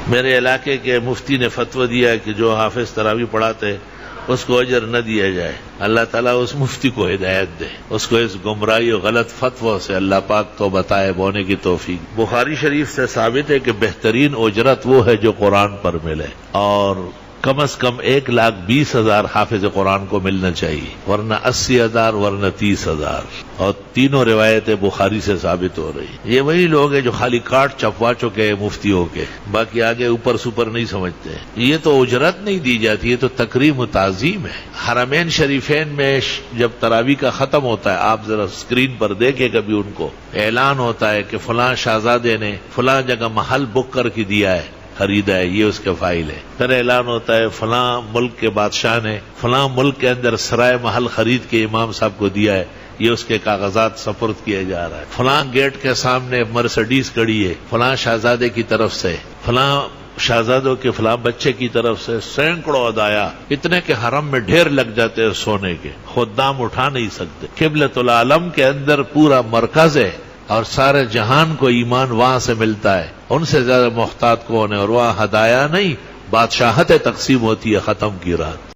میرے علاقے کے مفتی نے فتویٰ دیا کہ جو حافظ تراویح پڑھاتے اس کو اجر نہ دیا جائے. اللہ تعالیٰ اس مفتی کو ہدایت دے، اس کو اس گمراہی اور غلط فتویٰ سے اللہ پاک توبہ طائب ہونے کی توفیق. بخاری شریف سے ثابت ہے کہ بہترین اجرت وہ ہے جو قرآن پر ملے، اور کم از کم 1,20,000 حافظ قرآن کو ملنا چاہیے، ورنہ 80,000 ورنہ 30,000. اور تینوں روایتیں بخاری سے ثابت ہو رہی. یہ وہی لوگ ہیں جو خالی کاٹ چپوا چکے ہیں مفتیوں کے، باقی آگے اوپر سپر نہیں سمجھتے. یہ تو اجرت نہیں دی جاتی، یہ تو تکریم و تعظیم ہے. حرمین شریفین میں جب تراویح کا ختم ہوتا ہے، آپ ذرا اسکرین پر دیکھیں کبھی، ان کو اعلان ہوتا ہے کہ فلاں شہزادے نے فلاں جگہ محل بک کر کے دیا ہے، خریدا ہے، یہ اس کے فائل ہے. پھر اعلان ہوتا ہے فلاں ملک کے بادشاہ نے فلاں ملک کے اندر سرائے محل خرید کے امام صاحب کو دیا ہے، یہ اس کے کاغذات سپرد کیے جا رہا ہے. فلاں گیٹ کے سامنے مرسڈیز کھڑی ہے فلاں شہزادے کی طرف سے، فلاں شہزادوں کے فلاں بچے کی طرف سے، سینکڑوں ہدایا، اتنے کہ حرم میں ڈھیر لگ جاتے ہیں سونے کے، خدام اٹھا نہیں سکتے. قبلۃ العالم کے اندر پورا مرکز ہے اور سارے جہان کو ایمان وہاں سے ملتا ہے. ان سے زیادہ محتاط کون ہے؟ اور وہاں ہدایا نہیں، بادشاہتیں تقسیم ہوتی ہے ختم کی رات.